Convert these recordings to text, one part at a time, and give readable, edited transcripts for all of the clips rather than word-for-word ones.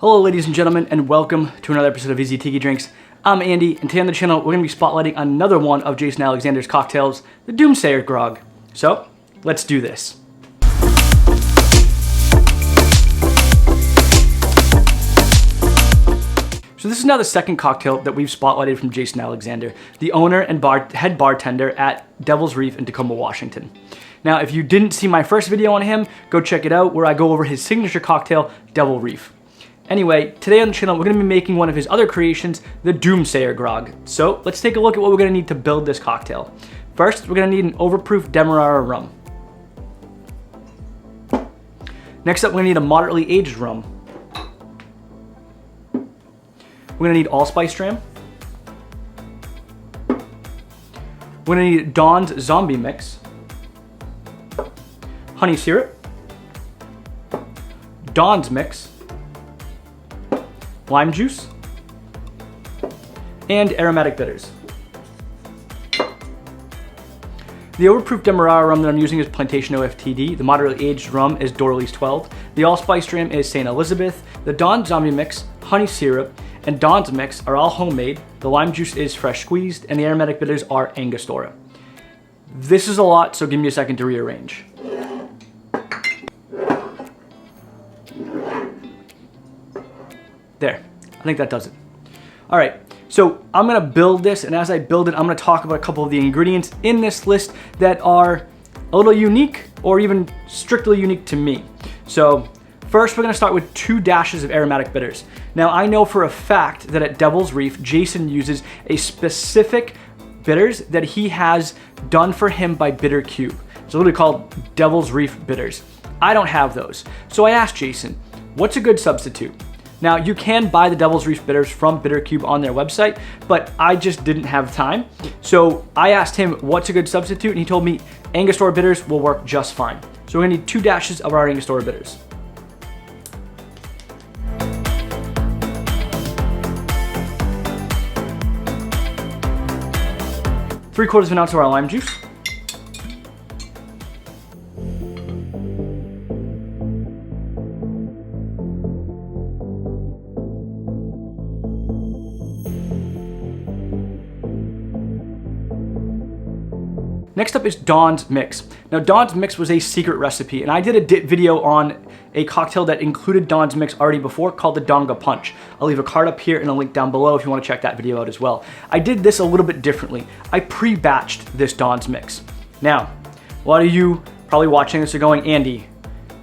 Hello ladies and gentlemen, and welcome to another episode of Easy Tiki Drinks. I'm Andy, and today on the channel we're going to be spotlighting another one of Jason Alexander's cocktails, the Doomsayer Grog. So, let's do this. So this is now the second cocktail that we've spotlighted from Jason Alexander, the owner and head bartender at Devil's Reef in Tacoma, Washington. Now, if you didn't see my first video on him, go check it out where I go over his signature cocktail, Devil Reef. Anyway, today on the channel, we're going to be making one of his other creations, the Doomsayer Grog. So let's take a look at what we're going to need to build this cocktail. First, we're going to need an Overproof Demerara Rum. Next up, we're going to need a Moderately Aged Rum. We're going to need Allspice Dram. We're going to need Dawn's Zombie Mix, honey syrup, Dawn's Mix, lime juice, and aromatic bitters. The Overproof Demerara Rum that I'm using is Plantation OFTD. The Moderately Aged Rum is Dorley's 12. The Allspice Dram is St. Elizabeth. The Dawn's Zombie Mix, honey syrup, and Dawn's Mix are all homemade. The lime juice is fresh squeezed, and the aromatic bitters are Angostura. This is a lot, so give me a second to rearrange. There, I think that does it. All right, so I'm gonna build this, and as I build it, I'm gonna talk about a couple of the ingredients in this list that are a little unique or even strictly unique to me. So first, we're gonna start with 2 dashes of aromatic bitters. Now, I know for a fact that at Devil's Reef, Jason uses a specific bitters that he has done for him by Bitter Cube. It's literally called Devil's Reef bitters. I don't have those. So I asked Jason, what's a good substitute? Now, you can buy the Devil's Reef bitters from Bitter Cube on their website, but I just didn't have time. So I asked him what's a good substitute, and he told me Angostura bitters will work just fine. So we're gonna need 2 dashes of our Angostura bitters. 3/4 of an ounce of our lime juice. Next up is Dawn's Mix. Now, Dawn's Mix was a secret recipe, and I did a video on a cocktail that included Dawn's Mix already before called the Donga Punch. I'll leave a card up here and a link down below if you want to check that video out as well. I did this a little bit differently. I pre-batched this Dawn's Mix. Now, a lot of you probably watching this are going, Andy,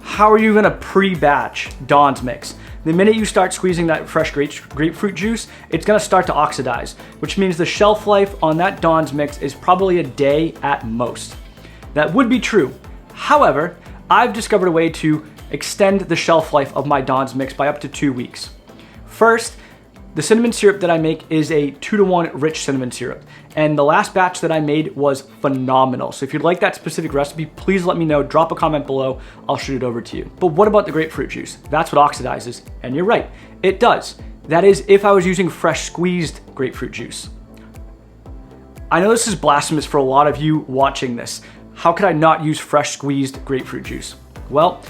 how are you gonna pre-batch Dawn's Mix? The minute you start squeezing that fresh grapefruit juice, it's gonna start to oxidize, which means the shelf life on that Dawn's Mix is probably a day at most. That would be true. However, I've discovered a way to extend the shelf life of my Dawn's Mix by up to 2 weeks. First, the cinnamon syrup that I make is a 2-to-1 rich cinnamon syrup. And the last batch that I made was phenomenal. So if you'd like that specific recipe, please let me know, drop a comment below, I'll shoot it over to you. But what about the grapefruit juice? That's what oxidizes, and you're right, it does. That is if I was using fresh squeezed grapefruit juice. I know this is blasphemous for a lot of you watching this. How could I not use fresh squeezed grapefruit juice? Well,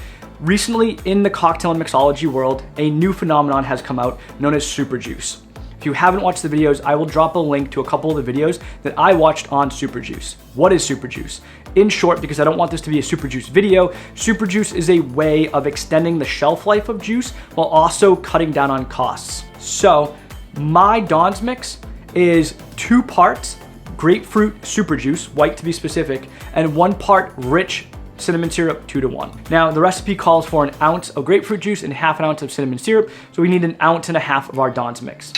recently in the cocktail and mixology world, a new phenomenon has come out known as super juice. If you haven't watched the videos, I will drop a link to a couple of the videos that I watched on super juice. What is super juice? In short, because I don't want this to be a super juice video, super juice is a way of extending the shelf life of juice while also cutting down on costs. So my Dawn's Mix is 2 parts grapefruit super juice, white to be specific, and 1 part rich cinnamon syrup 2-to-1. Now, the recipe calls for 1 ounce of grapefruit juice and 1/2 ounce of cinnamon syrup, so we need 1.5 ounces of our Dawn's Mix.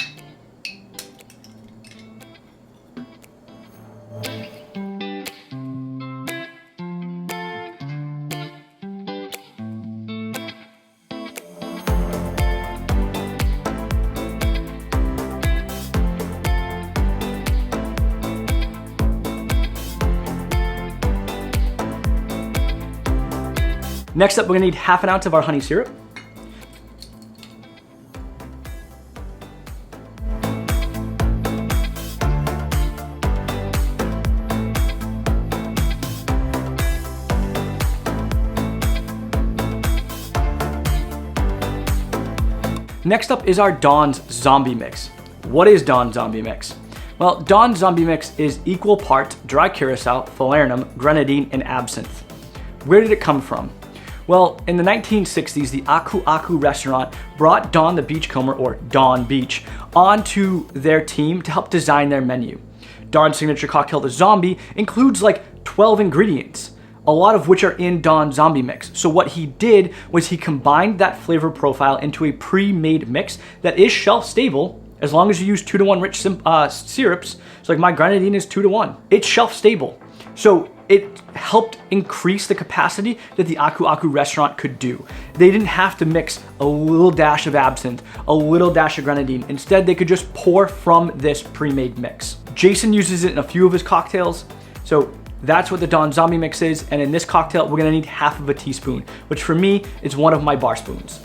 Next up, we're gonna need 1/2 ounce of our honey syrup. Next up is our Don's Zombie Mix. What is Don's Zombie Mix? Well, Don's Zombie Mix is equal parts dry curacao, falernum, grenadine, and absinthe. Where did it come from? Well, in the 1960s, the Aku Aku restaurant brought Don the Beachcomber, or Don Beach, onto their team to help design their menu. Don's signature cocktail, the Zombie, includes like 12 ingredients, a lot of which are in Don's Zombie Mix. So what he did was he combined that flavor profile into a pre-made mix that is shelf stable as long as you use 2-to-1 rich syrups. So like my grenadine is 2-to-1. It's shelf stable. So it helped increase the capacity that the Aku Aku restaurant could do. They didn't have to mix a little dash of absinthe, a little dash of grenadine. Instead, they could just pour from this pre-made mix. Jason uses it in a few of his cocktails. So that's what the Don Zombie Mix is. And in this cocktail, we're gonna need half of a teaspoon, which for me is one of my bar spoons.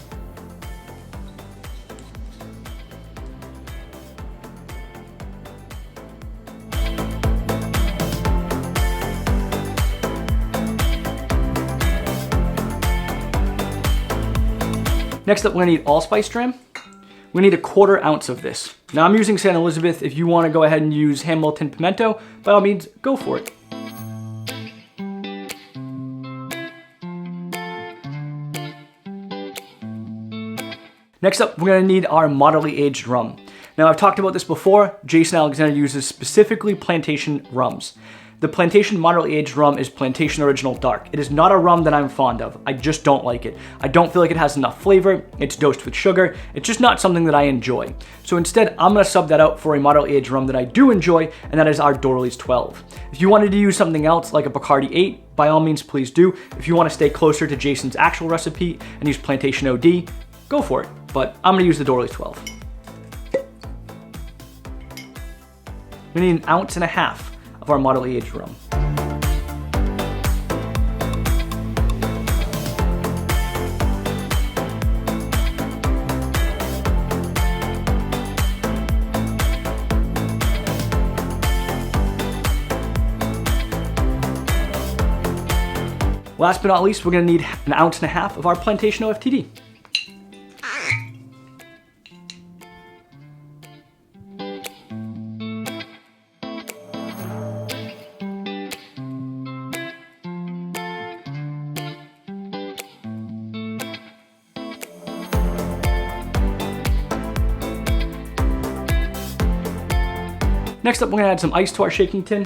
Next up, we're gonna need Allspice Dram. We need a 1/4 ounce of this. Now I'm using St. Elizabeth. If you wanna go ahead and use Hamilton Pimento, by all means, go for it. Next up, we're gonna need our Moderately Aged Rum. Now I've talked about this before. Jason Alexander uses specifically plantation rums. The Plantation Moderately Aged Rum is Plantation Original Dark. It is not a rum that I'm fond of. I just don't like it. I don't feel like it has enough flavor. It's dosed with sugar. It's just not something that I enjoy. So instead, I'm gonna sub that out for a Moderately Aged Rum that I do enjoy, and that is our Dorley's 12. If you wanted to use something else like a Bacardi 8, by all means, please do. If you wanna stay closer to Jason's actual recipe and use Plantation OD, go for it. But I'm gonna use the Dorley's 12. We need 1.5 ounces of our Moderately Aged Rum. Last but not least, we're gonna need 1.5 ounces of our Plantation OFTD. Next up, we're gonna add some ice to our shaking tin.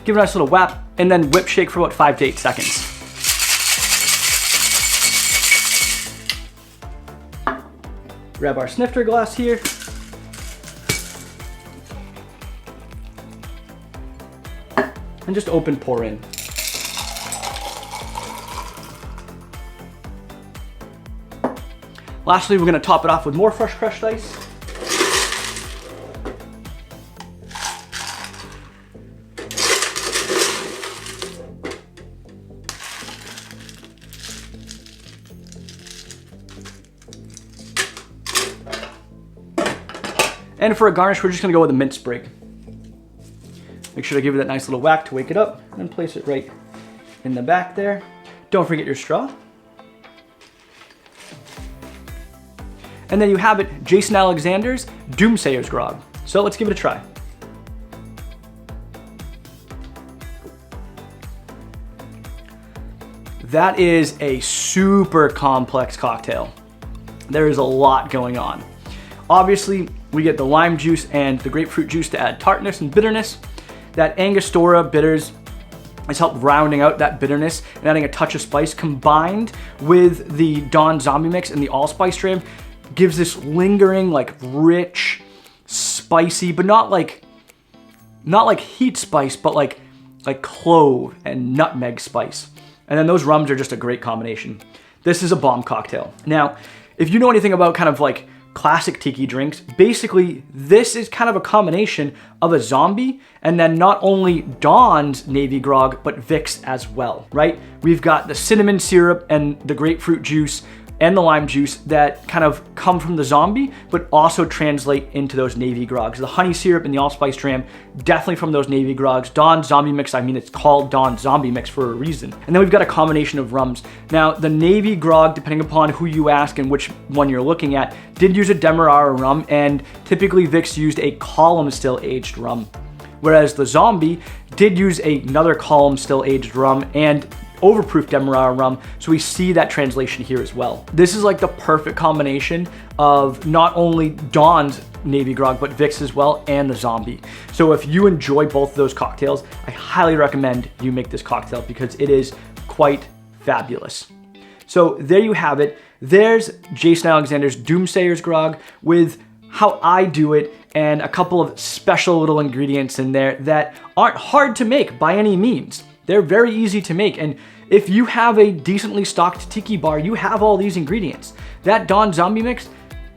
Give it a nice little whap, and then whip shake for about 5 to 8 seconds. Grab our snifter glass here. And just open pour in. Lastly, we're gonna top it off with more fresh crushed ice. And for a garnish, we're just gonna go with a mint sprig. Make sure to give it that nice little whack to wake it up, and place it right in the back there. Don't forget your straw. And then you have it, Jason Alexander's Doomsayer's Grog. So let's give it a try. That is a super complex cocktail. There is a lot going on. Obviously, we get the lime juice and the grapefruit juice to add tartness and bitterness. That Angostura bitters has helped rounding out that bitterness and adding a touch of spice, combined with the Don Zombie Mix and the Allspice Dram, gives this lingering, like rich, spicy, but not like heat spice, but like clove and nutmeg spice. And then those rums are just a great combination. This is a bomb cocktail. Now, if you know anything about kind of like classic tiki drinks, basically this is kind of a combination of a zombie and then not only Don's Navy Grog, but Vic's as well, right? We've got the cinnamon syrup and the grapefruit juice and the lime juice that kind of come from the zombie, but also translate into those navy grogs. The honey syrup and the Allspice Dram, definitely from those navy grogs. Don's Zombie Mix, I mean, it's called Don's Zombie Mix for a reason. And then we've got a combination of rums. Now, the navy grog, depending upon who you ask and which one you're looking at, did use a Demerara rum, and typically Vic's used a column still aged rum. Whereas the zombie did use another column still aged rum and Overproof Demerara Rum, so we see that translation here as well. This is like the perfect combination of not only Don's navy grog, but Vic's as well, and the zombie. So if you enjoy both of those cocktails, I highly recommend you make this cocktail because it is quite fabulous. So there you have it. There's Jason Alexander's Doomsayer's grog with how I do it and a couple of special little ingredients in there that aren't hard to make by any means. They're very easy to make, and if you have a decently stocked tiki bar, you have all these ingredients. That Don's Zombie Mix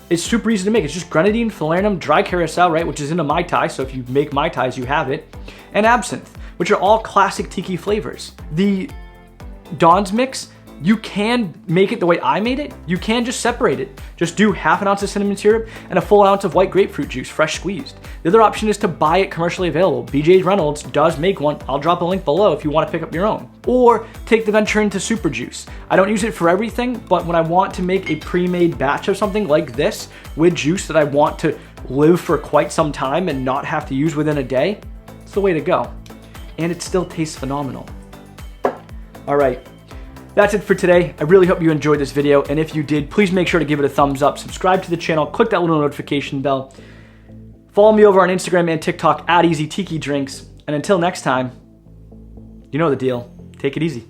is super easy to make. It's just grenadine, falernum, dry carousel, right, which is in a Mai Tai, so if you make Mai Tais, you have it, and absinthe, which are all classic tiki flavors. The Don's Mix, you can make it the way I made it. You can just separate it. Just do half an ounce of cinnamon syrup and a full ounce of white grapefruit juice, fresh squeezed. The other option is to buy it commercially available. BJ Reynolds does make one. I'll drop a link below if you want to pick up your own. Or take the venture into super juice. I don't use it for everything, but when I want to make a pre-made batch of something like this with juice that I want to live for quite some time and not have to use within a day, it's the way to go. And it still tastes phenomenal. All right. That's it for today. I really hope you enjoyed this video, and if you did, please make sure to give it a thumbs up, subscribe to the channel, click that little notification bell, follow me over on Instagram and TikTok @EasyTikiDrinks, and until next time, you know the deal. Take it easy.